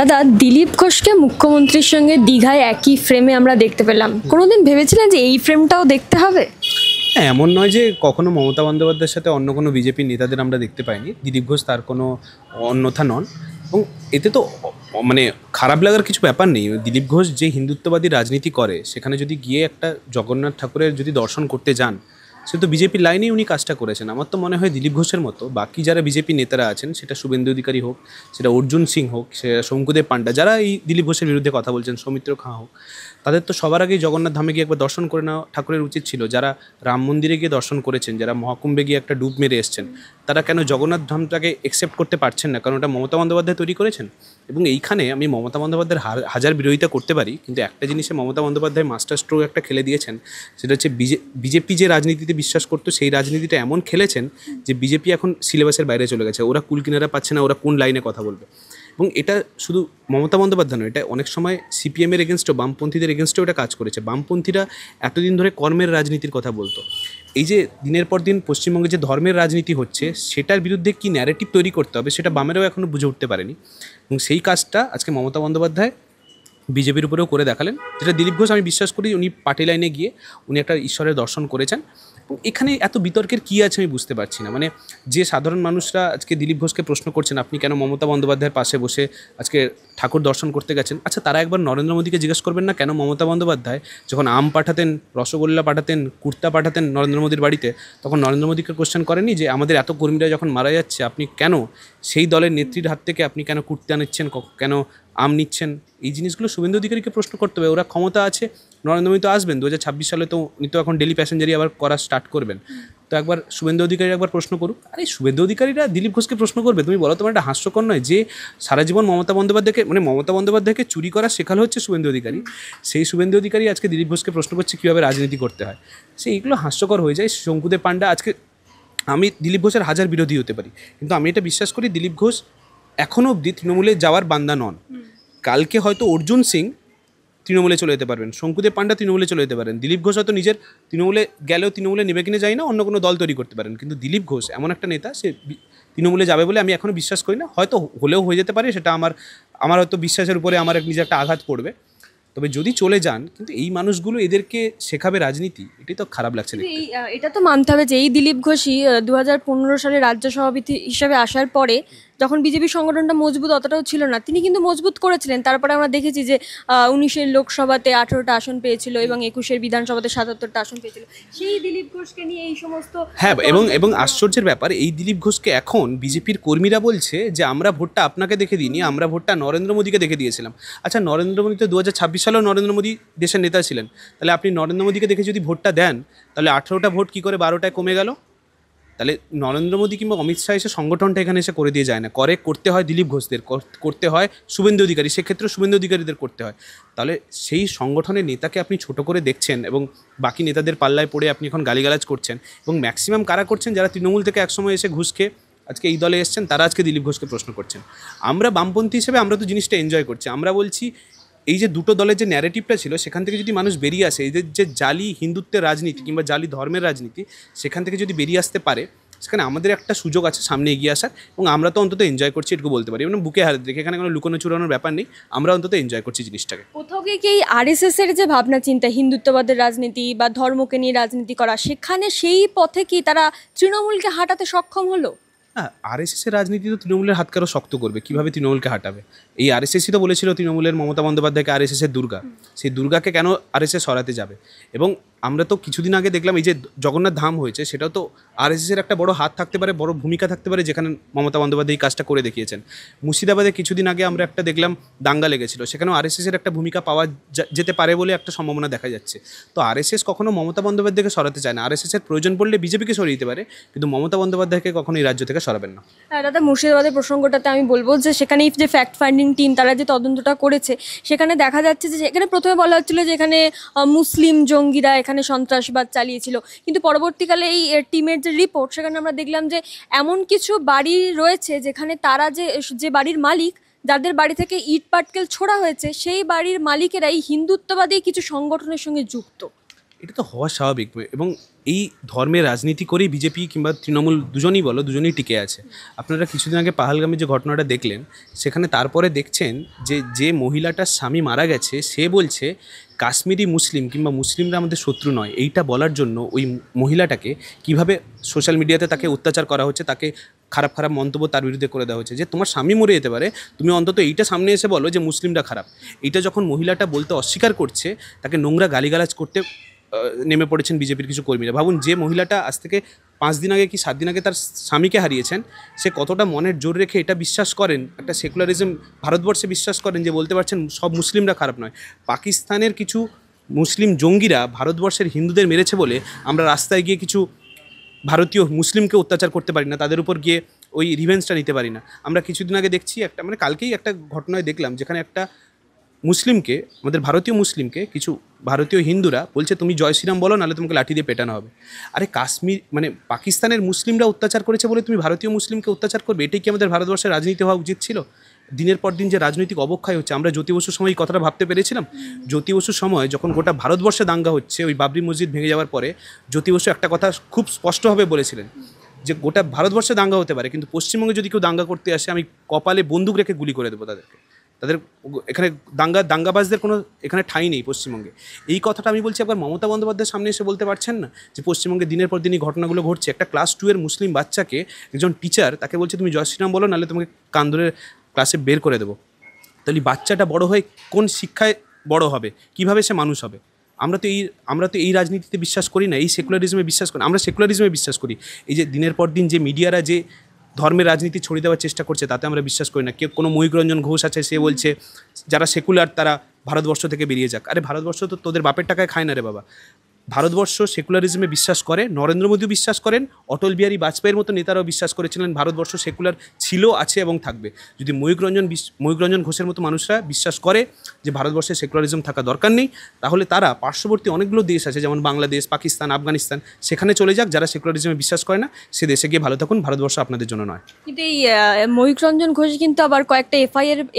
দাদা, দিলীপ ঘোষকে মুখ্যমন্ত্রীর সঙ্গে দীঘায় একই ফ্রেমে আমরা দেখতে পেলাম। কোনোদিন ভেবেছিলেন যে এই ফ্রেমটাও দেখতে হবে? হ্যাঁ, এমন নয় যে কখনো মমতা বন্দ্যোপাধ্যায়ের সাথে অন্য কোনো বিজেপির নেতাদের আমরা দেখতে পাইনি। দিলীপ ঘোষ তার কোনো অন্যথা নন, এবং এতে তো মানে খারাপ লাগার কিছু ব্যাপার নেই। দিলীপ ঘোষ যে হিন্দুত্ববাদী রাজনীতি করে, সেখানে যদি গিয়ে একটা জগন্নাথ ঠাকুরের যদি দর্শন করতে যান, সে তো বিজেপির লাইনেই উনি কাজটা করেছেন। আমার তো মনে হয় দিলীপ ঘোষের মতো বাকি যারা বিজেপি নেতারা আছেন, সেটা শুভেন্দু অধিকারী হোক, সেটা অর্জুন সিং হোক, সেটা শঙ্কুদেব পান্ডা, যারা এই দিলীপ ঘোষের বিরুদ্ধে কথা বলছেন, সৌমিত্র খাঁ হোক, তাদের তো সবার আগেই জগন্নাথ ধামে গিয়ে একবার দর্শন করে নেওয়া ঠাকুরের উচিত ছিল। যারা রাম মন্দিরে গিয়ে দর্শন করেছেন, যারা মহাকুম্ভে গিয়ে একটা ডুব মেরে এসছেন, তারা কেন জগন্নাথ ধামটাকে একসেপ্ট করতে পারছেন না? কারণ ওটা মমতা বন্দ্যোপাধ্যায় তৈরি করেছেন। এবং এইখানে আমি মমতা বন্দ্যোপাধ্যায়ের হাজার বিরোধিতা করতে পারি, কিন্তু একটা জিনিসে মমতা বন্দ্যোপাধ্যায় মাস্টার স্ট্রোক একটা খেলে দিয়েছেন, সেটা হচ্ছে বিজেপি যে রাজনীতিতে বিশ্বাস করতো, সেই রাজনীতিটা এমন খেলেছেন যে বিজেপি এখন সিলেবাসের বাইরে চলে গেছে। ওরা কুল কিনারা পাচ্ছে না, ওরা কোন লাইনে কথা বলবে। এবং এটা শুধু মমতা বন্দ্যোপাধ্যায় নয়, এটা অনেক সময় সিপিএমের এগেনস্টও, বামপন্থীদের এগেনস্টেও এটা কাজ করেছে। বামপন্থীরা এতদিন ধরে কর্মের রাজনীতির কথা বলতো। এই যে দিনের পর দিন পশ্চিমবঙ্গে যে ধর্মের রাজনীতি হচ্ছে, সেটার বিরুদ্ধে কী ন্যারেটিভ তৈরি করতে হবে, সেটা বামেরাও এখনও বুঝে উঠতে পারেনি। এবং সেই কাজটা আজকে মমতা বন্দ্যোপাধ্যায় বিজেপির উপরেও করে দেখালেন, যেটা দিলীপ ঘোষ আমি বিশ্বাস করি উনি পার্টি লাইনে গিয়ে উনি একটা ঈশ্বরের দর্শন করেছেন। এবং এখানে এত বিতর্কের কী আছে আমি বুঝতে পারছি না। মানে যে সাধারণ মানুষরা আজকে দিলীপ ঘোষকে প্রশ্ন করছেন, আপনি কেন মমতা বন্দ্যোপাধ্যায়ের পাশে বসে আজকে ঠাকুর দর্শন করতে গেছেন, আচ্ছা তারা একবার নরেন্দ্র মোদীকে জিজ্ঞেস করবেন না, কেন মমতা বন্দ্যোপাধ্যায় যখন আম পাঠাতেন, রসগোল্লা পাঠাতেন, কুর্তা পাঠাতেন নরেন্দ্র মোদীর বাড়িতে, তখন নরেন্দ্র মোদীকে কোশ্চেন করেনি যে আমাদের এত কর্মীরা যখন মারা যাচ্ছে, আপনি কেন সেই দলের নেত্রীর হাত থেকে আপনি কেন কুর্তা নিচ্ছেন, কেন আম নিচ্ছেন? এই জিনিসগুলো শুভেন্দু অধিকারীকে প্রশ্ন করতে হবে। ওরা ক্ষমতা আছে, নরেন্দ্র মোদী তো আসবেন 2026 সালে, তো উনি তো এখন ডেলি প্যাসেঞ্জারই আবার করা স্টার্ট করবেন। তো একবার শুভেন্দু অধিকারী একবার প্রশ্ন করুক। আরে শুভেন্দু অধিকারীরা দিলীপ ঘোষকে প্রশ্ন করবে? তুমি বলো, তোমার একটা হাস্যকর নয় যে সারা জীবন মমতা বন্দ্যোপাধ্যায়কে চুরি করা শেখালো হচ্ছে শুভেন্দু অধিকারী, সেই শুভেন্দু অধিকারী আজকে দিলীপ ঘোষকে প্রশ্ন করছে কীভাবে রাজনীতি করতে হয়। এইগুলো হাস্যকর হয়ে যায়। শঙ্কুদেব পান্ডা, আজকে আমি দিলীপ ঘোষের হাজার বিরোধী হতে পারি, কিন্তু আমি এটা বিশ্বাস করি দিলীপ ঘোষ এখনও অবধি তৃণমূলে যাওয়ার বান্দা নন। কালকে হয়তো অর্জুন সিং তৃণমূলে চলে যেতে পারবেন, শঙ্কুদেব পান্ডা তৃণমূলে চলে যেতে পারেন, দিলীপ ঘোষ হয়তো নিজের তৃণমূলে গেলেও তৃণমূলে নেবে কিনে যাই না, অন্য কোনো দল তৈরি করতে পারেন। কিন্তু দিলীপ ঘোষ এমন একটা নেতা, সে তৃণমূলে যাবে বলে আমি এখনও বিশ্বাস করি না। হয়তো হলেও হয়ে যেতে পারে, সেটা আমার হয়তো বিশ্বাসের উপরে আমার নিজে একটা আঘাত পড়বে। তবে যদি চলে যান, কিন্তু এই মানুষগুলো এদেরকে শেখাবে রাজনীতি, এটাই তো খারাপ লাগছে দেখতে। এটা তো মানতে হবে যে এই দিলীপ ঘোষই 2015 সালে রাজ্য সভাপতি হিসাবে আসার পরে, যখন বিজেপি সংগঠনটা মজবুত অতটাও ছিল না, তিনি কিন্তু মজবুত করেছিলেন। তারপরে আমরা দেখেছি যে 19-এর লোকসভাতে 18টা আসন পেয়েছিল এবং 21-এর বিধানসভাতে 77টা আসন পেয়েছিল। সেই দিলীপ ঘোষকে নিয়ে এই সমস্ত, হ্যাঁ, এবং আশ্চর্যের ব্যাপার, এই দিলীপ ঘোষকে এখন বিজেপির কর্মীরা বলছে যে আমরা ভোটটা আপনাকে দেখে দিইনি, আমরা ভোটটা নরেন্দ্র মোদীকে দেখে দিয়েছিলাম। আচ্ছা, নরেন্দ্র মোদী তো 2026 সালেও নরেন্দ্র মোদী দেশের নেতা ছিলেন, তাহলে আপনি নরেন্দ্র মোদীকে দেখে যদি ভোটটা দেন, তাহলে 18টা ভোট কী করে 12টায় কমে গেল? তাহলে নরেন্দ্র মোদী কিংবা অমিত শাহ এসে সংগঠনটা এখানে এসে করে দিয়ে যায় না, করতে হয় দিলীপ ঘোষদের, করতে হয় শুভেন্দু অধিকারী, সেক্ষেত্রে শুভেন্দু অধিকারীদের করতে হয়। তাহলে সেই সংগঠনের নেতাকে আপনি ছোট করে দেখছেন এবং বাকি নেতাদের পাল্লায় পড়ে আপনি এখন গালিগালাজ করছেন। এবং ম্যাক্সিমাম কারা করছেন? যারা তৃণমূল থেকে একসময় এসে ঘুষ খেয়ে আজকে এই দলে এসছেন, তারা আজকে দিলীপ ঘোষকে প্রশ্ন করছেন। আমরা বামপন্থী হিসেবে আমরা তো জিনিসটা এনজয় করছি। আমরা বলছি এই যে দুটো দলের যে ন্যারেটিভটা ছিল, সেখান থেকে যদি মানুষ বেরিয়ে আসে, এদের যে জালি হিন্দুত্বের রাজনীতি কিংবা জালি ধর্মের রাজনীতি, সেখান থেকে যদি বেরিয়ে আসতে পারে, সেখানে আমাদের একটা সুযোগ আছে সামনে এগিয়ে আসার। এবং আমরা তো অন্তত এনজয় করছি, এটুকু বলতে পারি। মানে বুকে হাত রেখে, এখানে কোনো লুকোনো চুরানোর ব্যাপার নেই, আমরা অন্তত এনজয় করছি জিনিসটাকে। কোথাও গিয়ে কি এই RSS এর যে ভাবনা চিন্তা, হিন্দুত্ববাদের রাজনীতি বা ধর্মকে নিয়ে রাজনীতি করা, সেখানে সেই পথে কি তারা তৃণমূলকে হাঁটাতে সক্ষম হলো? হ্যাঁ, আরএসএসের রাজনীতি তো তৃণমূলের হাত কারো শক্ত করবে, কীভাবে তৃণমূলকে হাঁটাবে? এই আরএসএসই তো বলেছিল তৃণমূলের মমতা বন্দ্যোপাধ্যায়কে আরএসএসের দুর্গা, সেই দুর্গাকে কেন আরএসএস সরাতে যাবে? এবং আমরা তো কিছুদিন আগে দেখলাম এই যে জগন্নাথ ধাম হয়েছে, সেটাও তো আরএসএসের একটা বড় হাত থাকতে পারে, বড় ভূমিকা থাকতে পারে, যেখানে মমতা বন্দ্যোপাধ্যায় এই কাজটা করে দেখিয়েছেন। মুর্শিদাবাদে কিছুদিন আগে আমরা একটা দেখলাম দাঙ্গা লেগেছিল, সেখানেও আরএসএসের একটা ভূমিকা পাওয়া যেতে পারে বলে একটা সম্ভাবনা দেখা যাচ্ছে। তো আরএসএস কখনো মমতা বন্দ্যোপাধ্যায়কে সরাতে চায় না। আরএসএসের প্রয়োজন পড়লে বিজেপিকে সরিয়ে দিতে পারে, কিন্তু মমতা বন্দ্যোপাধ্যায়কে কখনো এই রাজ্য থেকে সরাবেন না। হ্যাঁ দাদা, মুর্শিদাবাদের প্রসঙ্গটাতে আমি বলবো যে সেখানে যে ফ্যাক্ট ফাইন্ডিং টিম তারা যে তদন্তটা করেছে, সেখানে দেখা যাচ্ছে যে এখানে প্রথমে বলা হচ্ছিল যে এখানে মুসলিম জঙ্গিরা এখানে সন্ত্রাসবাদ চালিয়েছিল, কিন্তু পরবর্তীকালে এই টিমের যে রিপোর্ট, সেখানে আমরা দেখলাম যে এমন কিছু বাড়ি রয়েছে যেখানে তারা যে বাড়ির মালিক, যাদের বাড়ি থেকে ইট পাটকেল ছোড়া হয়েছে, সেই বাড়ির মালিকেরা এই হিন্দুত্ববাদী কিছু সংগঠনের সঙ্গে যুক্ত। এটা তো হওয়া স্বাভাবিক। এবং এই ধর্মের রাজনীতি করেই বিজেপি কিংবা তৃণমূল দুজনই বলো, দুজনেই টিকে আছে। আপনারা কিছুদিন আগে পাহালগামে যে ঘটনাটা দেখলেন, সেখানে তারপরে দেখছেন যে মহিলাটার স্বামী মারা গেছে, সে বলছে কাশ্মীরি মুসলিম কিংবা মুসলিমরা আমাদের শত্রু নয়। এইটা বলার জন্য ওই মহিলাটাকে কিভাবে সোশ্যাল মিডিয়াতে তাকে অত্যাচার করা হচ্ছে, তাকে খারাপ খারাপ মন্তব্য তার বিরুদ্ধে করে দেওয়া হচ্ছে। যে তোমার স্বামী মরে যেতে পারে, তুমি অন্তত এইটা সামনে এসে বলো যে মুসলিমরা খারাপ। এইটা যখন মহিলাটা বলতে অস্বীকার করছে, তাকে নোংরা গালিগালাজ করতে নেমে পড়েছেন বিজেপির কিছু কর্মীরা। ভাবুন, যে মহিলাটা আজ থেকে 5 দিন আগে কি 7 দিন আগে তার স্বামীকে হারিয়েছেন, সে কতটা মনের জোর রেখে এটা বিশ্বাস করেন, একটা সেকুলারিজম ভারতবর্ষে বিশ্বাস করেন যে বলতে পারছেন সব মুসলিমরা খারাপ নয়। পাকিস্তানের কিছু মুসলিম জঙ্গিরা ভারতবর্ষের হিন্দুদের মেরেছে বলে আমরা রাস্তায় গিয়ে কিছু ভারতীয় মুসলিমকে অত্যাচার করতে পারি না, তাদের উপর গিয়ে ওই রিভেঞ্জটা নিতে পারি না। আমরা কিছুদিন আগে দেখছি একটা, মানে কালকেই একটা ঘটনায় দেখলাম, যেখানে একটা মুসলিমকে, আমাদের ভারতীয় মুসলিমকে কিছু ভারতীয় হিন্দুরা বলছে তুমি জয় শ্রীরাম বলো, নাহলে তোমাকে লাঠি দিয়ে পেটানো হবে। আরে কাশ্মীর, মানে পাকিস্তানের মুসলিমরা অত্যাচার করেছে বলে তুমি ভারতীয় মুসলিমকে অত্যাচার করবে? এটাই কি আমাদের ভারতবর্ষের রাজনীতি হওয়া উচিত ছিল? দিনের পর দিন যে রাজনৈতিক অবক্ষয় হচ্ছে, আমরা জ্যোতি বসুর সময় এই কথাটা ভাবতে পেরেছিলাম? জ্যোতি বসুর সময় যখন গোটা ভারতবর্ষে দাঙ্গা হচ্ছে, ওই বাবরি মসজিদ ভেঙে যাওয়ার পরে জ্যোতি বসু একটা কথা খুব স্পষ্টভাবে বলেছিলেন যে গোটা ভারতবর্ষে দাঙ্গা হতে পারে, কিন্তু পশ্চিমবঙ্গে যদি কেউ দাঙ্গা করতে আসে, আমি কপালে বন্দুক রেখে গুলি করে দেবো তাদেরকে। তাদের এখানে দাঙ্গাবাজদের কোনো এখানে ঠাঁই নেই পশ্চিমবঙ্গে। এই কথাটা আমি বলছি, একবার মমতা বন্দ্যোপাধ্যায়ের সামনে এসে বলতে পারছেন না যে পশ্চিমবঙ্গে দিনের পর দিন এই ঘটনাগুলো ঘটছে? একটা ক্লাস 2 এর মুসলিম বাচ্চাকে একজন টিচার তাকে বলছে তুমি জয় শ্রীরাম বলো, নাহলে তোমাকে কান ধরে ক্লাসে বের করে দেবো। তাহলে বাচ্চাটা বড় হয়ে কোন শিক্ষায় বড় হবে, কিভাবে সে মানুষ হবে? আমরা তো এই রাজনীতিতে বিশ্বাস করি না, এই সেকুলারিজমে বিশ্বাস করি। আমরা সেকুলারিজমে বিশ্বাস করি। এই যে দিনের পর দিন যে মিডিয়ারা যে ধর্মের রাজনীতি ছড়িয়ে দেওয়ার চেষ্টা করছে, তাতে আমরা বিশ্বাস করি না। কেউ কোনো ময়ূক রঞ্জন ঘোষ আছে, সে বলছে যারা সেকুলার তারা ভারতবর্ষ থেকে বেরিয়ে যাক। আরে ভারতবর্ষ তো তোদের বাপের টাকায় খায় না রে বাবা। ভারতবর্ষ সেকুলারিজমে বিশ্বাস করে, নরেন্দ্র মোদীও বিশ্বাস করেন, অটল বিহারী বাজপেয়ীর মতো নেতারাও বিশ্বাস করেছিলেন ভারতবর্ষ সেকুলার ছিল, আছে এবং থাকবে। যদি ময়ূক রঞ্জন ঘোষের মতো মানুষরা বিশ্বাস করে যে ভারতবর্ষে সেকুলারিজম থাকা দরকার নেই, তাহলে তারা পার্শ্ববর্তী অনেকগুলো দেশ আছে, যেমন বাংলাদেশ, পাকিস্তান, আফগানিস্তান, সেখানে চলে যাক। যারা সেকুলারিজমে বিশ্বাস করে না, সে দেশে গিয়ে ভালো থাকুন, ভারতবর্ষ আপনাদের জন্য নয়। কিন্তু এই ময়ূক রঞ্জন ঘোষ কিন্তু আবার কয়েকটা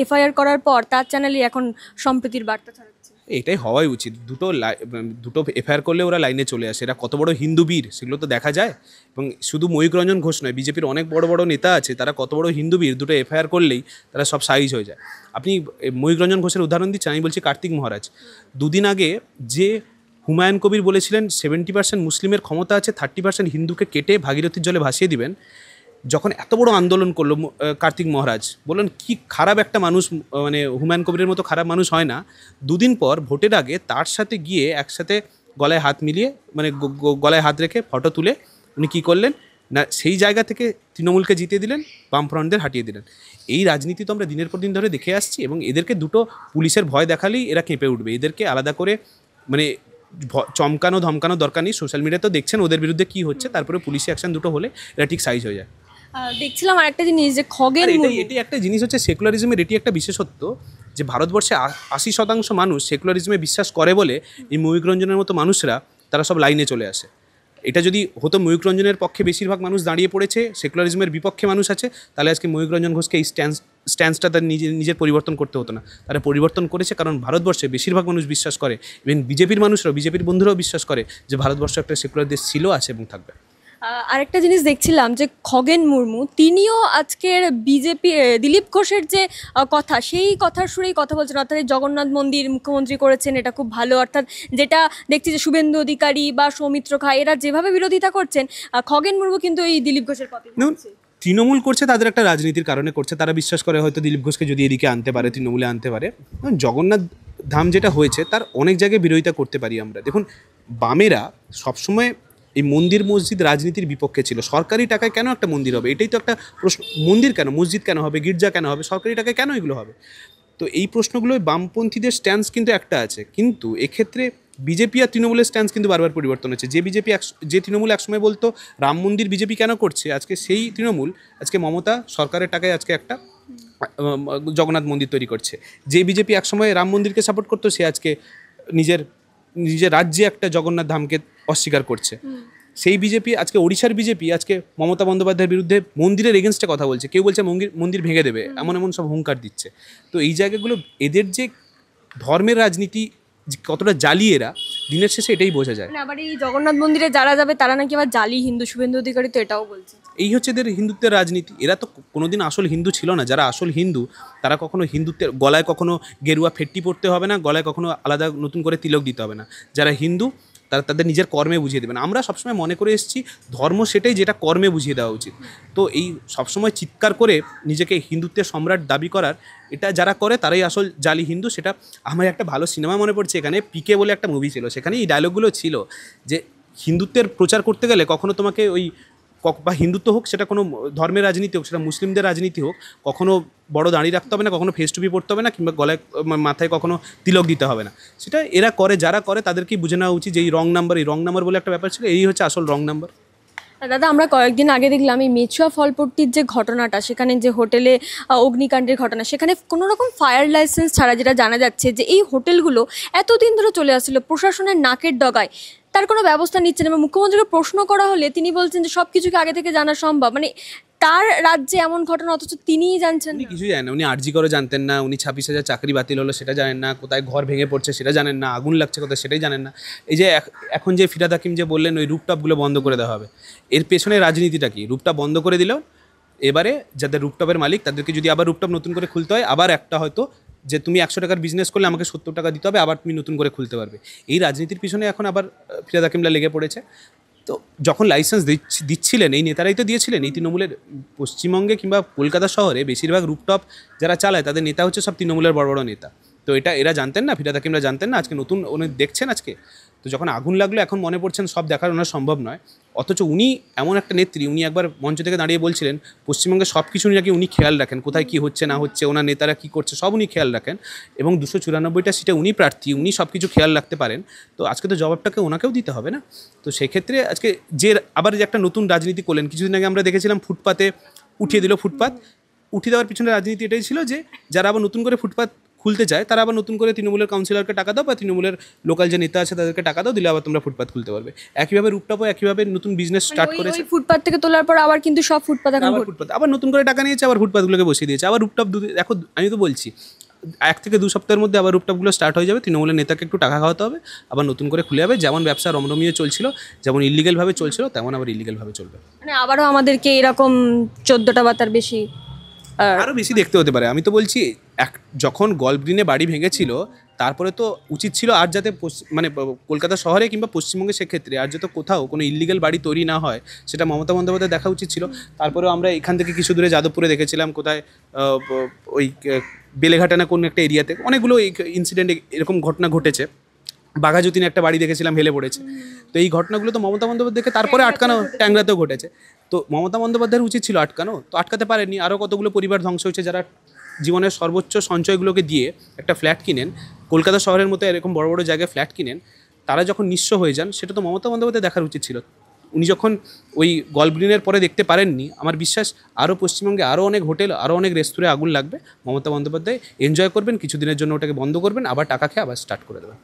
এফআইআর করার পর তার চ্যানেলে এখন সম্প্রীতির বার্তা ছড়াচ্ছে। এটাই হওয়াই উচিত। দুটো এফআইআর করলে ওরা লাইনে চলে আসে। এরা কত বড় হিন্দু বীর সেগুলো তো দেখা যায়। এবং শুধু ময়ূক রঞ্জন ঘোষ নয়, বিজেপির অনেক বড় বড় নেতা আছে, তারা কত বড় হিন্দু বীর, দুটো এফআইআর করলেই তারা সব সাইজ হয়ে যায়। আপনি ময়ূক রঞ্জন ঘোষের উদাহরণ দিচ্ছেন, আমি বলছি কার্তিক মহারাজ। দুদিন আগে যে হুমায়ুন কবির বলেছিলেন 70% মুসলিমের ক্ষমতা আছে, 30% হিন্দুকে কেটে ভাগীরথীর জলে ভাসিয়ে দিবেন, যখন এত বড় আন্দোলন করলো কার্তিক মহারাজ, বললেন কি খারাপ একটা মানুষ, মানে হুমায়ুন কবিরের মতো খারাপ মানুষ হয় না। দুদিন পর ভোটের আগে তার সাথে গিয়ে একসাথে গলায় হাত মিলিয়ে, মানে গলায় হাত রেখে ফটো তুলে উনি কী করলেন না, সেই জায়গা থেকে তৃণমূলকে জিতিয়ে দিলেন, বামফ্রন্টদের হাঁটিয়ে দিলেন। এই রাজনীতি তো আমরা দিনের পর দিন ধরে দেখে আসছি। এবং এদেরকে দুটো পুলিশের ভয় দেখালেই এরা কেঁপে উঠবে। এদেরকে আলাদা করে মানে চমকানো ধমকানো দরকার নেই। সোশ্যাল মিডিয়াতে দেখছেন ওদের বিরুদ্ধে কী হচ্ছে, তারপরে পুলিশি অ্যাকশন দুটো হলে এরা ঠিক সাইজ হয়ে যায়। দেখছিলাম আর একটা জিনিস যে খগেন এটাই একটা জিনিস হচ্ছে সেকুলারিজমের, এটি একটা বিশেষত্ব যে ভারতবর্ষে 80% মানুষ সেকুলারিজমে বিশ্বাস করে বলে এই ময়ূক রঞ্জনের মতো মানুষরা তারা সব লাইনে চলে আসে। এটা যদি হতো ময়ূক রঞ্জনের পক্ষে বেশিরভাগ মানুষ দাঁড়িয়ে পড়েছে, সেকুলারিজমের বিপক্ষে মানুষ আছে, তাহলে আজকে ময়ূক রঞ্জন ঘোষকে এই স্ট্যান্সটা তার নিজের পরিবর্তন করতে হতো না। তারা পরিবর্তন করেছে কারণ ভারতবর্ষে বেশিরভাগ মানুষ বিশ্বাস করে, ইভেন বিজেপির মানুষরাও, বিজেপির বন্ধুরাও বিশ্বাস করে যে ভারতবর্ষ একটা সেকুলার দেশ ছিল, আছে এবং থাকবে। আরেকটা জিনিস দেখছিলাম যে খগেন মুর্মু তিনিও আজকের বিজেপি দিলীপ ঘোষের যে কথা, সেই কথার সুরেই কথা বলছেন। অর্থাৎ জগন্নাথ মন্দির মুখ্যমন্ত্রী করেছেন, এটা খুব ভালো। অর্থাৎ যেটা দেখছি যে শুভেন্দু অধিকারী বা সৌমিত্র খা এরা যেভাবে বিরোধিতা করছেন, খগেন মুর্মু কিন্তু এই দিলীপ ঘোষের কথা তৃণমূল করছে, তাদের একটা রাজনীতির কারণে করছে। তারা বিশ্বাস করে হয়তো দিলীপ ঘোষকে যদি এদিকে আনতে পারে, তৃণমূলে আনতে পারে। জগন্নাথ ধাম যেটা হয়েছে তার অনেক জায়গায় বিরোধিতা করতে পারি আমরা। দেখুন, বামেরা সবসময় এই মন্দির মসজিদ রাজনীতির বিপক্ষে ছিল। সরকারি টাকায় কেন একটা মন্দির হবে? এটাই তো একটা প্রশ্ন। মন্দির কেন, মসজিদ কেন হবে, গির্জা কেন হবে, সরকারি টাকায় কেন এগুলো হবে? তো এই প্রশ্নগুলো বামপন্থীদের স্ট্যান্স কিন্তু একটা আছে, কিন্তু এক্ষেত্রে বিজেপি আর তৃণমূলের স্ট্যান্স কিন্তু বারবার পরিবর্তন হচ্ছে। যে তৃণমূল একসময় বলতো রাম মন্দির বিজেপি কেন করছে, আজকে সেই তৃণমূল আজকে মমতা সরকারের টাকায় আজকে একটা জগন্নাথ মন্দির তৈরি করছে। যে বিজেপি একসময় রাম মন্দিরকে সাপোর্ট করতো, সে আজকে নিজের রাজ্যে একটা জগন্নাথ ধামকে অস্বীকার করছে। সেই বিজেপি আজকে, ওড়িশার বিজেপি আজকে মমতা বন্দ্যোপাধ্যায়ের বিরুদ্ধে মন্দিরের এগেনস্টে কথা বলছে। কেউ বলছে মন্দির ভেঙে দেবে, এমন এমন সব হুঙ্কার দিচ্ছে। তো এই জায়গাগুলো, এদের যে ধর্মের রাজনীতি কতটা জালি, এরা দিনের শেষে এটাই বোঝা যায়। মানে আবার এই জগন্নাথ মন্দিরে যারা যাবে তারা নাকি আবার জালি হিন্দু, শুভেন্দু অধিকারী তো এটাও বলছে। এই হচ্ছে এদের হিন্দুত্বের রাজনীতি। এরা তো কোনোদিন আসল হিন্দু ছিল না। যারা আসল হিন্দু তারা কখনো হিন্দুত্বের গলায় কখনো গেরুয়া ফেট্টি পড়তে হবে না, গলায় কখনো আলাদা নতুন করে তিলক দিতে হবে না। যারা হিন্দু তারা তাদের নিজের কর্মে বুঝিয়ে দেবেন। আমরা সবসময় মনে করে এসেছি ধর্ম সেটাই যেটা কর্মে বুঝিয়ে দেওয়া উচিত। তো এই সবসময় চিৎকার করে নিজেকে হিন্দুত্বের সম্রাট দাবি করার এটা যারা করে তারাই আসল জালি হিন্দু। সেটা আমার একটা ভালো সিনেমা মনে পড়ছে, এখানে পিকে বলে একটা মুভি ছিল, সেখানে এই ডায়লগগুলো ছিল যে হিন্দুত্বের প্রচার করতে গেলে কখনো তোমাকে ওই বা হিন্দুত্ব হোক, সেটা কোনো ধর্মের রাজনীতি হোক, সেটা মুসলিমদের রাজনীতি হোক, কখনো বড় দাঁড়িয়ে রাখতে হবে না, কখনো ফেস টুপি পড়তে হবে না, কিংবা গলায় মাথায় কখনো তিলক দিতে হবে না। সেটা এরা করে, যারা করে তাদেরকেই বুঝে নেওয়া উচিত যে এই রং নাম্বার বলে একটা ব্যাপার ছিল, এই হচ্ছে আসল রং নাম্বার। দাদা, আমরা কয়েকদিন আগে দেখলাম এই মেচুয়া ফলপট্টির যে ঘটনাটা, সেখানে যে হোটেলে অগ্নিকাণ্ডের ঘটনা, সেখানে কোনো রকম ফায়ার লাইসেন্স ছাড়া, যেটা জানা যাচ্ছে যে এই হোটেলগুলো এতদিন ধরে চলে আসছিল প্রশাসনের নাকের ডগায়, তার কোনো ব্যবস্থা নিচ্ছে না। এবং মুখ্যমন্ত্রীকে প্রশ্ন করা হলে তিনি বলছেন যে সব কিছুকে আগে থেকে জানা সম্ভব। মানে তার রাজ্যে এমন ঘটনা, অথচ তিনিই জানছেন উনি না। কিছুই জানেন না। উনি আরজি করে জানতেন না, উনি 26,000 চাকরি বাতিল হলো সেটা জানেন না, কোথায় ঘর ভেঙে পড়ছে সেটা জানেন না, আগুন লাগছে কোথায় সেটাই জানেন না। এই যে এখন যে ফিরহাদ হাকিম যে বললেন ওই রুপটপগুলো বন্ধ করে দেওয়া হবে, এর পেছনে রাজনীতিটা কি? রুপটপ বন্ধ করে দিল, এবারে যাদের রুপটপের মালিক তাদেরকে যদি আবার রুপটপ নতুন করে খুলতে হয়, আবার একটা হয়তো যে তুমি 100 টাকার বিজনেস করলে আমাকে 70 টাকা দিতে হবে, আবার তুমি নতুন করে খুলতে পারবে। এই রাজনীতির পিছনে এখন আবার ফিরহাদ হাকিমরা লেগে পড়েছে। তো যখন লাইসেন্স দিচ্ছিলেন এই নেতারাই তো দিয়েছিলেন। এই তৃণমূলের পশ্চিমবঙ্গে কিংবা কলকাতা শহরে বেশিরভাগ রুপটপ যারা চালায় তাদের নেতা হচ্ছে সব তৃণমূলের বড় বড় নেতা। তো এটা এরা জানতেন না, ফিরহাদ হাকিমরা জানতেন না? আজকে নতুন উনি দেখছেন আজকে। তো যখন আগুন লাগলো এখন মনে পড়ছেন সব দেখার ওনার সম্ভব নয়। অথচ উনি এমন একটা নেত্রী, উনি একবার মঞ্চ থেকে দাঁড়িয়ে বলছিলেন পশ্চিমবঙ্গে সব কিছু নাকি উনি খেয়াল রাখেন, কোথায় কী হচ্ছে না হচ্ছে, ওনার নেতারা কী করছে সব উনি খেয়াল রাখেন, এবং 294টা সিটে উনি প্রার্থী, উনি সব কিছু খেয়াল রাখতে পারেন। তো আজকে তো জবাবটাকে ওনাকেও দিতে হবে না? তো সেক্ষেত্রে আজকে যে আবার যে একটা নতুন রাজনীতি করলেন, কিছুদিন আগে আমরা দেখেছিলাম ফুটপাতে উঠিয়ে দিল। ফুটপাত উঠিয়ে দেওয়ার পিছনে রাজনীতি এটাই ছিল যে যারা আবার নতুন করে ফুটপাত খুলতে চায় তারা আবার নতুন করে তৃণমূলের কাউন্সিলরকে টাকা দাও, বা তৃণমূলের লোকাল যে নেতা আছে তাদেরকে টাকা দাও, দিলে আবার তোমরা ফুটপাত খুলতে পারবে। একইভাবে রুপটপও একইভাবে নতুন বিজনেস স্টার্ট করেছে। ফুটপাত থেকে তোলার পর আবার কিন্তু সব ফুটপাত এখন আবার ফুটপাত আবার নতুন করে টাকা নিয়েছে, আবার ফুটপাতগুলোকে বসিয়ে দিয়েছে। আবার রুপটপ দেখো, আমি তো বলছি 1 থেকে 2 সপ্তাহের মধ্যে আবার রুপটপগুলো স্টার্ট হয়ে যাবে। তৃণমূলের নেতাকে একটু টাকা খাওয়াতে হবে, আবার নতুন করে খুলে যাবে। যেমন ব্যবসা রমরমিয়ে চলছিল, যেমন ইলিগেলভাবে চলছিল, তেমন আবার ইলিগেলভাবে চলবে। মানে আবারও আমাদেরকে এরকম 14টা বা তার বেশি আরও বেশি দেখতে হতে পারে। আমি তো বলছি যখন গল্ফ গ্রিনে বাড়ি ভেঙেছিল তারপরে তো উচিত ছিল আর যাতে মানে কলকাতা শহরে কিংবা পশ্চিমবঙ্গে সেক্ষেত্রে আর যাতে কোথাও কোনো ইলিগেল বাড়ি তৈরি না হয়, সেটা মমতা বন্দ্যোপাধ্যায় দেখা উচিত ছিল। তারপরেও আমরা এখান থেকে কিছু দূরে যাদবপুরে দেখেছিলাম, কোথায় ওই বেলেঘাটা না কোন একটা এরিয়াতে অনেকগুলো ইনসিডেন্ট এরকম ঘটনা ঘটেছে। বাঘাযতীনে একটা বাড়ি দেখেছিলাম হেলে পড়েছে। তো এই ঘটনাগুলো তো মমতা বন্দ্যোপাধ্যায়কে তারপরে আটকানো, ট্যাংরাতেও ঘটেছে। তো মমতা বন্দ্যোপাধ্যায়ের উচিত ছিল আটকানো, তো আটকাতে পারেননি। আরও কতগুলো পরিবার ধ্বংস হয়েছে যারা জীবনের সর্বোচ্চ সঞ্চয়গুলোকে দিয়ে একটা ফ্ল্যাট কিনেন, কলকাতা শহরের মতো এরকম বড় বড় জায়গায় ফ্ল্যাট কিনেন, তারা যখন নিঃস্ব হয়ে যান সেটা তো মমতা বন্দ্যোপাধ্যায় দেখার উচিত ছিল। উনি যখন ওই গল্ফ গ্রিনের পরে দেখতে পারেননি, আমার বিশ্বাস আরও পশ্চিমবঙ্গে আরও অনেক হোটেল, আরও অনেক রেস্তোরাঁ আগুন লাগবে। মমতা বন্দ্যোপাধ্যায় এনজয় করবেন কিছুদিনের জন্য, ওটাকে বন্ধ করবেন, আবার টাকা খেয়ে আবার স্টার্ট করে দেবেন।